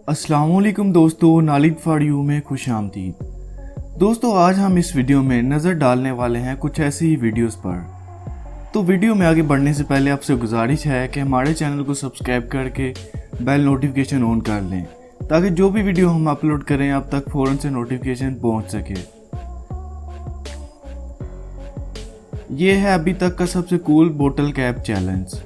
अस्सलामुअलैकुम दोस्तों, नालिद for you में खुश आमदीद। दोस्तों, आज हम इस वीडियो में नज़र डालने वाले हैं कुछ ऐसी ही वीडियोस पर। तो वीडियो में आगे बढ़ने से पहले आपसे गुजारिश है कि हमारे चैनल को सब्सक्राइब करके बेल नोटिफिकेशन ऑन कर लें, ताकि जो भी वीडियो हम अपलोड करें आप तक फ़ौरन से नोटिफिकेशन पहुंच सके। ये है अभी तक का सबसे कूल बोतल कैप चैलेंज।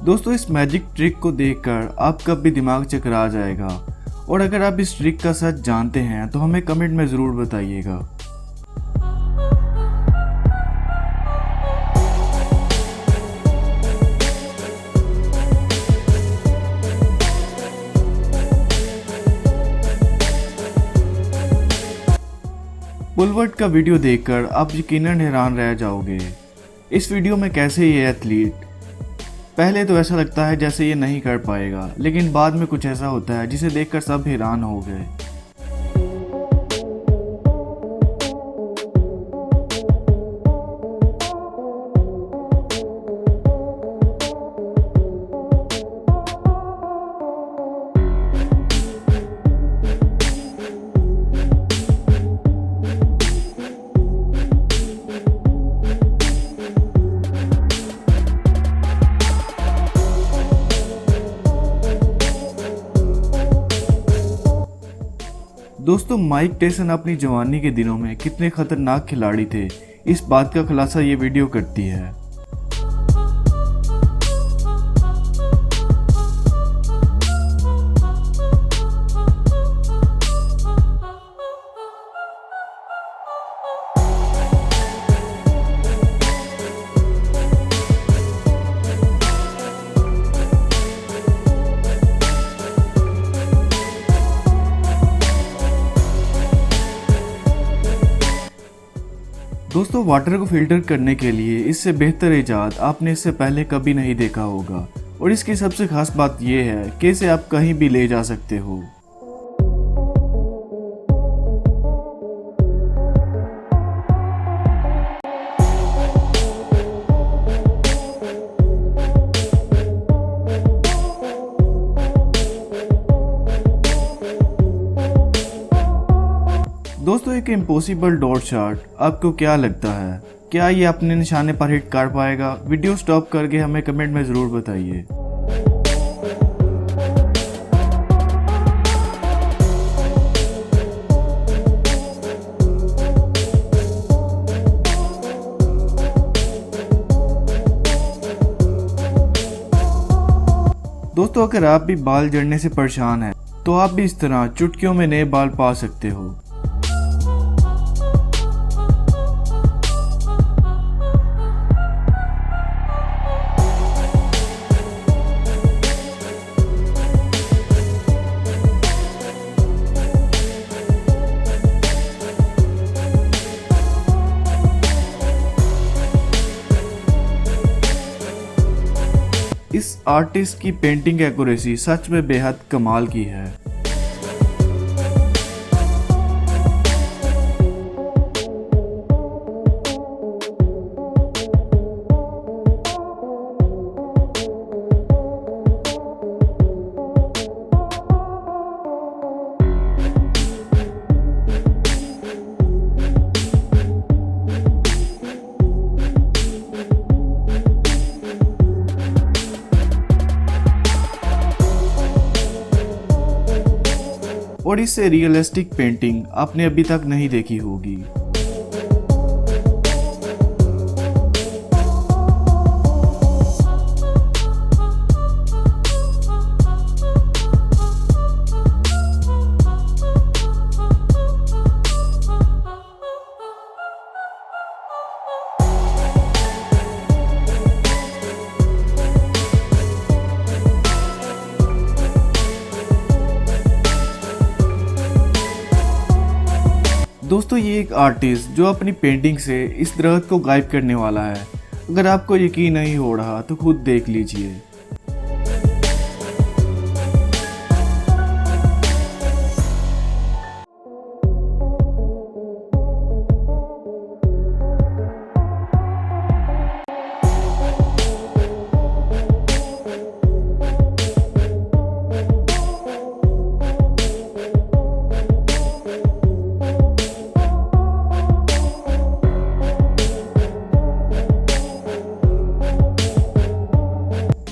दोस्तों, इस मैजिक ट्रिक को देखकर आपका भी दिमाग चकरा जाएगा, और अगर आप इस ट्रिक का सच जानते हैं तो हमें कमेंट में ज़रूर बताइएगा। बुलवर्ड का वीडियो देखकर आप यकीनन हैरान रह जाओगे। इस वीडियो में कैसे ये एथलीट, पहले तो ऐसा लगता है जैसे ये नहीं कर पाएगा, लेकिन बाद में कुछ ऐसा होता है जिसे देखकर सब हैरान हो गए। दोस्तों, माइक टायसन अपनी जवानी के दिनों में कितने खतरनाक खिलाड़ी थे, इस बात का खुलासा ये वीडियो करती है। दोस्तों, वाटर को फिल्टर करने के लिए इससे बेहतर इजाद आपने इससे पहले कभी नहीं देखा होगा, और इसकी सबसे खास बात यह है कि इसे आप कहीं भी ले जा सकते हो। दोस्तों, एक इम्पॉसिबल डॉट शॉट आपको क्या लगता है, क्या ये अपने निशाने पर हिट कर पाएगा? वीडियो स्टॉप करके हमें कमेंट में ज़रूर बताइए। दोस्तों, अगर आप भी बाल झड़ने से परेशान हैं तो आप भी इस तरह चुटकियों में नए बाल पा सकते हो। इस आर्टिस्ट की पेंटिंग एक्यूरेसी सच में बेहद कमाल की है। और इससे रियलिस्टिक पेंटिंग आपने अभी तक नहीं देखी होगी। दोस्तों, ये एक आर्टिस्ट जो अपनी पेंटिंग से इस दरख्त को गायब करने वाला है। अगर आपको यकीन नहीं हो रहा तो खुद देख लीजिए।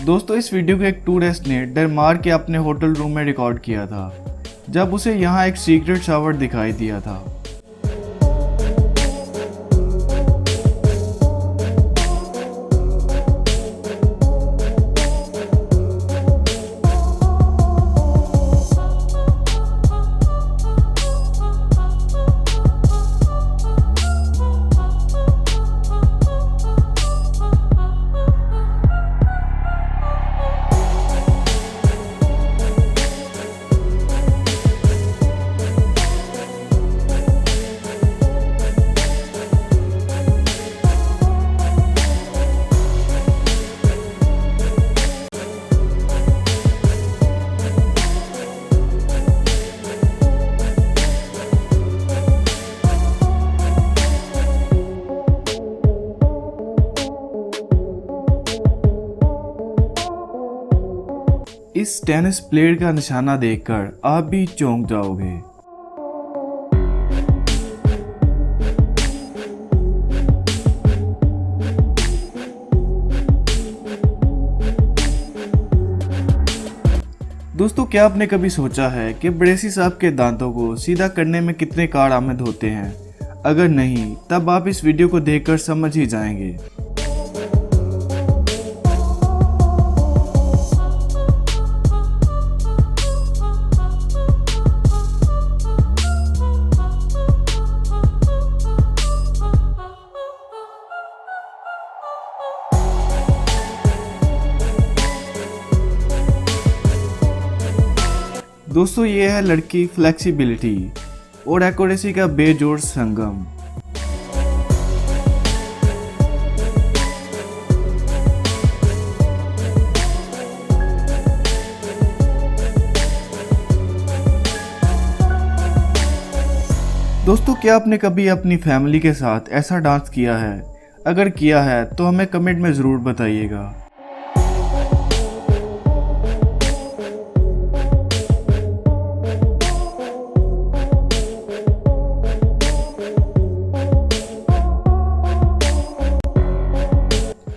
दोस्तों इस वीडियो को एक टूरिस्ट ने डर मार के अपने होटल रूम में रिकॉर्ड किया था, जब उसे यहाँ एक सीक्रेट शावर दिखाई दिया था। इस टेनिस प्लेयर का निशाना देखकर आप भी चौंक जाओगे। दोस्तों क्या आपने कभी सोचा है कि ब्रेसी साहब के दांतों को सीधा करने में कितने कारआमद होते हैं? अगर नहीं तब आप इस वीडियो को देखकर समझ ही जाएंगे। दोस्तों ये है लड़की फ्लेक्सिबिलिटी और एक्यूरेसी का बेजोड़ संगम। दोस्तों क्या आपने कभी अपनी फैमिली के साथ ऐसा डांस किया है? अगर किया है तो हमें कमेंट में ज़रूर बताइएगा।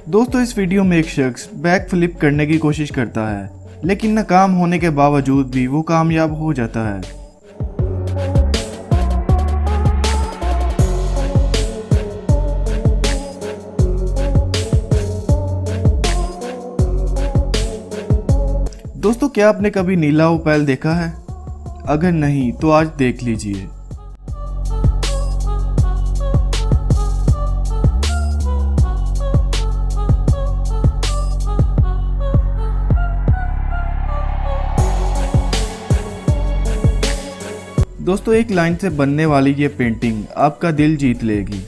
दोस्तों इस वीडियो में एक शख्स बैक फ्लिप करने की कोशिश करता है, लेकिन नाकाम होने के बावजूद भी वो कामयाब हो जाता है। दोस्तों क्या आपने कभी नीला ओपैल देखा है? अगर नहीं तो आज देख लीजिए। दोस्तों एक लाइन से बनने वाली ये पेंटिंग आपका दिल जीत लेगी।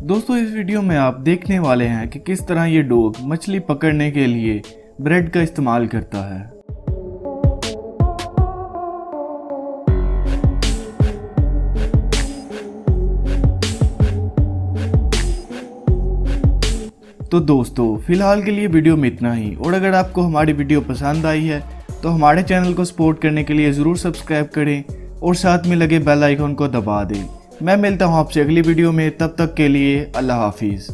दोस्तों इस वीडियो में आप देखने वाले हैं कि किस तरह ये डॉग मछली पकड़ने के लिए ब्रेड का इस्तेमाल करता है। तो दोस्तों फिलहाल के लिए वीडियो में इतना ही, और अगर आपको हमारी वीडियो पसंद आई है तो हमारे चैनल को सपोर्ट करने के लिए ज़रूर सब्सक्राइब करें और साथ में लगे बेल आइकन को दबा दें। मैं मिलता हूँ आपसे अगली वीडियो में, तब तक के लिए अल्लाह हाफिज़।